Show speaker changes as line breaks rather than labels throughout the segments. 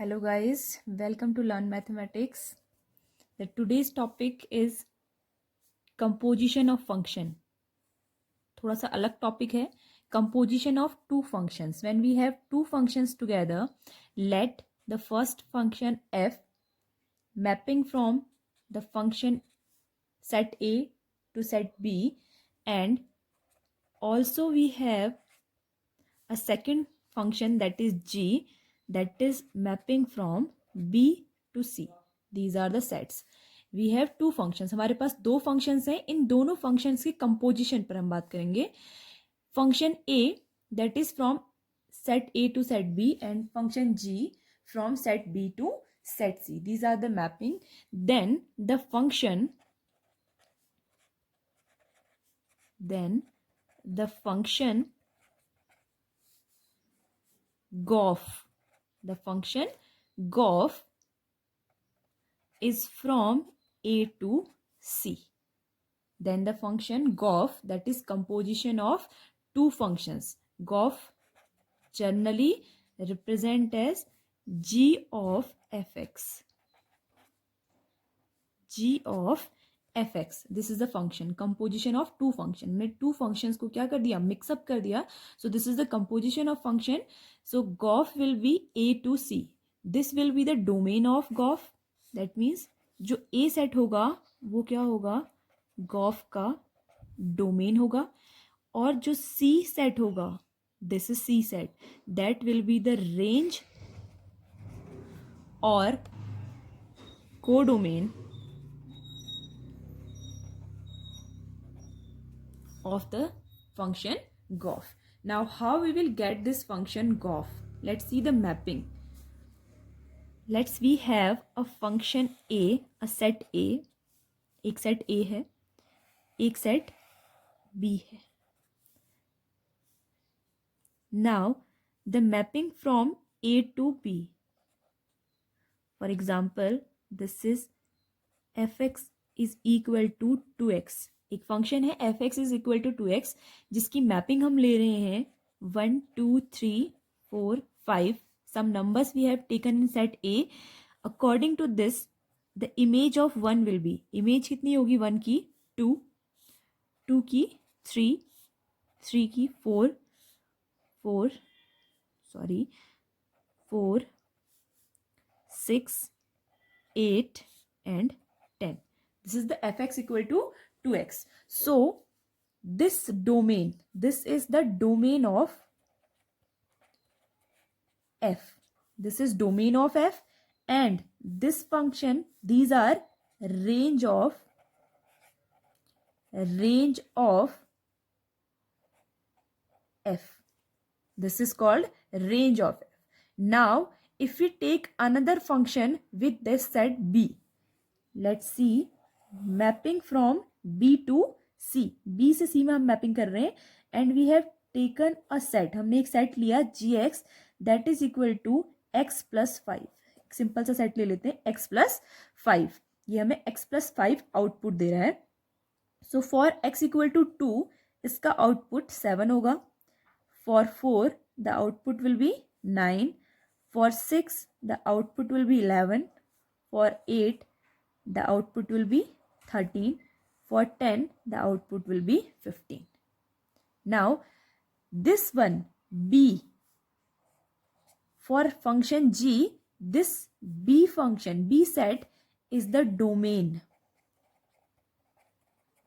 Hello guys, welcome to Learn Mathematics. Today's topic is composition of function. थोड़ा सा अलग topic है. Composition of two functions. When we have two functions together, let the first function f mapping from the function set A to set B, and also we have a second function that is g, that is mapping from B to C. These are the sets. We have two functions. हमारे पास दो functions हैं. इन दोनों functions के composition पर हम बात करेंगे. Function A that is from set A to set B, and function G from set B to set C. These are the mapping. Then the function GOF, the function GOF is from A to C. Then the function GOF, that is composition of two functions. GOF generally represent as G of fx. G of fx. This is the function. Composition of two function. हमने two functions को क्या कर दिया? Mix up कर दिया. So this is the composition of function. So GOF will be A to C. This will be the domain of GOF. That means जो A set होगा वो क्या होगा? GOF का domain होगा. और जो C set होगा, this is C set, that will be the range or codomain of the function GOF. Now how we will get this function GOF? Let's see the mapping. We have a function A, a set A, एक set A है, एक set B है. Now the mapping from A to B. For example, this is fx is equal to 2x. एक function है fx is equal to 2x जिसकी mapping हम ले रहे हैं 1 2 3 4 5. Some numbers we have taken in set A. According to this, the image of 1 will be, image कितनी होगी 1 की 2, 2 की 3, 3 की 4, 6, 8 and 10. This is the fx equal to 2x. So this domain, this is the domain of f. This is domain of f, and this function, these are range of f. This is called range of f. Now if we take another function with this set B, let's see mapping from B to C. B से C में हम mapping कर रहे हैं, and we have taken a set. हमने एक set लिया gx that is equal to x plus 5. एक सिंपल सा set ले लेते हैं x plus 5. ये हमें x plus 5 आउटपुट दे रहा है. So for x equal to 2, इसका आउटपुट 7 होगा. For 4, the output will be 9. For 6, the output will be 11. For 8, the output will be 13. For 10, the output will be 15. Now, this one, B, for function G, this B function, B set is the domain.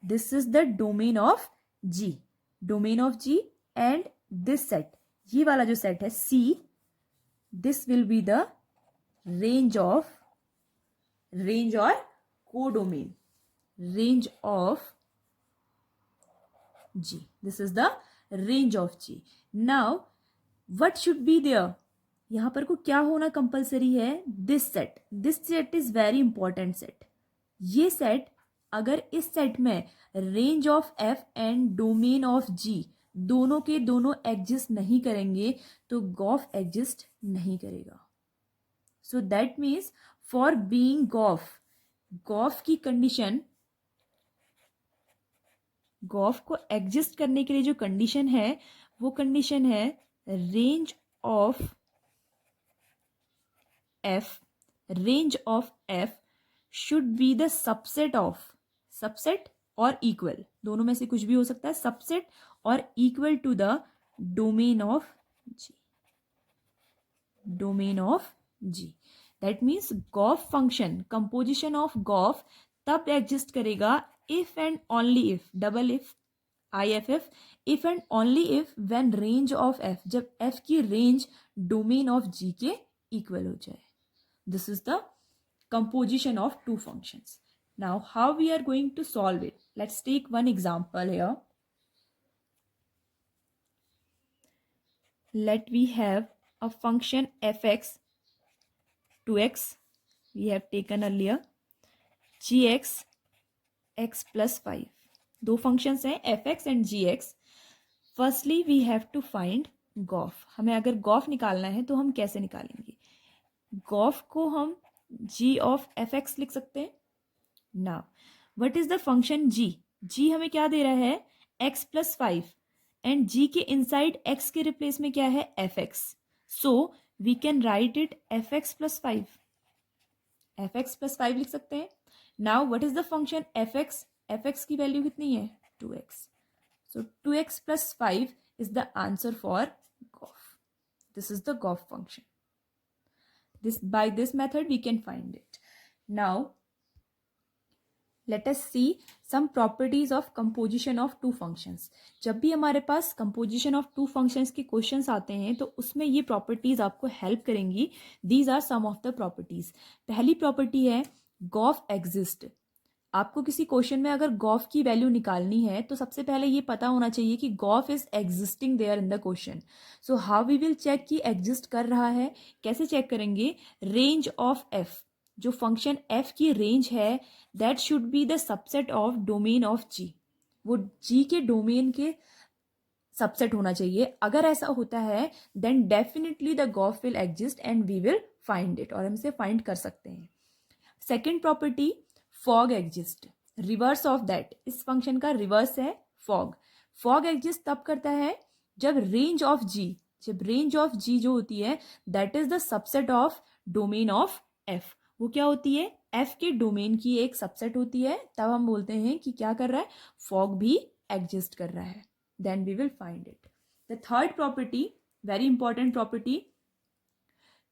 This is the domain of G. Domain of G, and this set, ये वाला जो set है C, this will be the range or codomain. Range of G. This is the range of G. Now what should be there? यहाँ पर को क्या होना compulsory है? This set. This set is very important set. ये set, अगर इस set में range of f and domain of G दोनों के दोनों एग्जिस्ट नहीं करेंगे तो गॉफ एग्जिस्ट नहीं करेगा. So that means for being gof की कंडीशन, गॉफ को एग्जिस्ट करने के लिए जो कंडीशन है वो कंडीशन है range of f, range of f should be the subset of, subset और equal, दोनों में से कुछ भी हो सकता है, subset और equal to the domain of G. Domain of G. That means Goff function, composition of Goff तब एग्जिस्ट करेगा if and only if, double if and only if when range of f, जब f की range domain of G के equal हो जाए. This is the composition of two functions. Now how we are going to solve it? Let's take one example here. Let we have a function fx 2x we have taken earlier, gx x plus 5. दो functions हैं fx and gx. Firstly we have to find goff. हमें अगर goff निकालना है तो हम कैसे निकालेंगे? goff को हम g of fx लिख सकते हैं. Now what is the function g? g हमें क्या दे रहा है? x plus 5 and g के inside x के replace में क्या है? fx. So we can write it fx plus 5. fx plus 5 लिख सकते हैं. Now what is the function fx? fx की वैल्यू कितनी है? 2x. So 2x plus 5 is the answer for goff. This is the goff function. By this method we can find it. Now let us see some properties of composition of two functions. जब भी हमारे पास composition of two functions के questions आते हैं तो उसमें ये properties आपको help करेंगी. These are some of the properties. पहली property है goff exist. आपको किसी क्वेश्चन में अगर goff की वैल्यू निकालनी है तो सबसे पहले ये पता होना चाहिए कि goff is existing there in the question. So how we will check कि exist कर रहा है? कैसे चेक करेंगे? Range of f, जो फंक्शन f की रेंज है that should be the subset of domain of g. वो g के डोमेन के सबसेट होना चाहिए. अगर ऐसा होता है then definitely the gof will exist and we will find it, और हम इसे फाइंड कर सकते हैं. Second property fog exist. Reverse of that, इस फंक्शन का रिवर्स है फॉग. फॉग एग्जिस्ट तब करता है जब रेंज ऑफ g, जब रेंज ऑफ g जो होती है that is the subset of domain of f. वो क्या होती है? f के डोमेन की एक सबसेट होती है. तब हम बोलते हैं कि क्या कर रहा है? फॉग भी एग्जिस्ट कर रहा है. Then we will find it. The third property, very important property,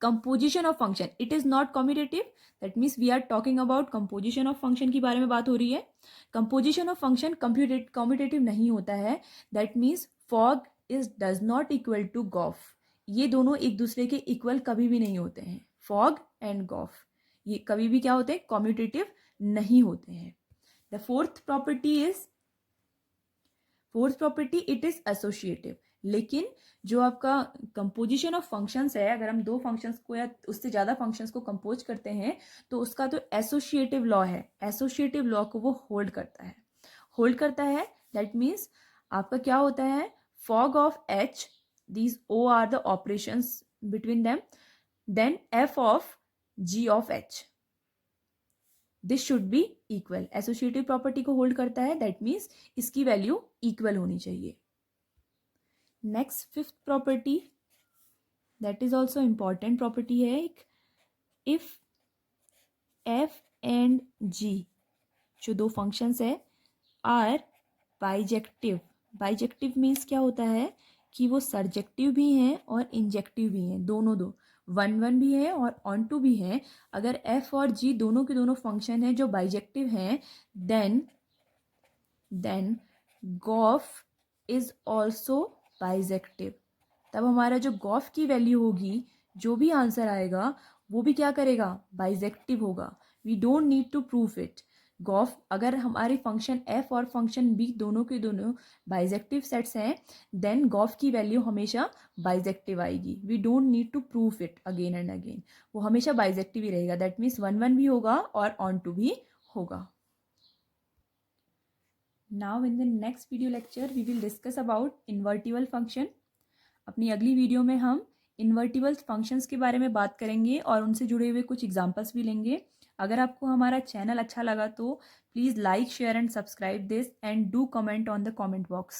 composition of function. It is not commutative. That means we are talking about composition of function के बारे में बात हो रही है. कंपोजिशन ऑफ फंक्शन कम्यूटेटिव नहीं होता है. That means fog is does not equal to gof. ये दोनों एक दूसरे के इक्वल कभी भी नहीं होते हैं. फॉग एंड गोफ ये कभी भी क्या होते हैं? कम्यूटेटिव नहीं होते हैं. The fourth property it is associative. लेकिन जो आपका कंपोजिशन ऑफ फंक्शंस है, अगर हम दो फंक्शंस को या उससे ज़्यादा फंक्शंस को कंपोज करते हैं तो उसका तो एसोसिएटिव लॉ है. एसोसिएटिव लॉ को वो होल्ड करता है. दैट मीन्स आपका क्या होता है? Fog of h, these are the operations between them, then f of g of h. This should be equal. Associative property को होल्ड करता है. दैट मीन्स इसकी वैल्यू इक्वल होनी चाहिए. Next fifth property that is also important property है एक. If f and g जो दो फंक्शंस है आर बाइजेक्टिव. बाइजेक्टिव मीन्स क्या होता है कि वो सरजेक्टिव भी हैं और इंजेक्टिव भी हैं. दोनों 1 भी है और ऑन टू भी है. अगर f और g दोनों के दोनों फंक्शन हैं जो बाइजेक्टिव हैं देन गोफ इज ऑल्सो बाइजेक्टिव. तब हमारा जो गोफ की वैल्यू होगी, जो भी आंसर आएगा वो भी क्या करेगा? बाइजेक्टिव होगा. We don't need to proof it. Gof, अगर हमारे फंक्शन f और फंक्शन b दोनों के दोनों बाइजेक्टिव सेट्स हैं देन गोफ की वैल्यू हमेशा बाइजेक्टिव आएगी. We don't need to proof it again and again. वो हमेशा बाइजेक्टिव ही रहेगा. दैट मीन्स 1 भी होगा और ऑन टू भी होगा. Now in the next video lecture we will discuss about invertible function. अपनी अगली वीडियो में हम इन्वर्टिबल फंक्शंस के बारे में बात करेंगे और उनसे जुड़े हुए कुछ एग्जांपल्स भी लेंगे. अगर आपको हमारा चैनल अच्छा लगा तो please like, share and subscribe this and do comment on the comment box.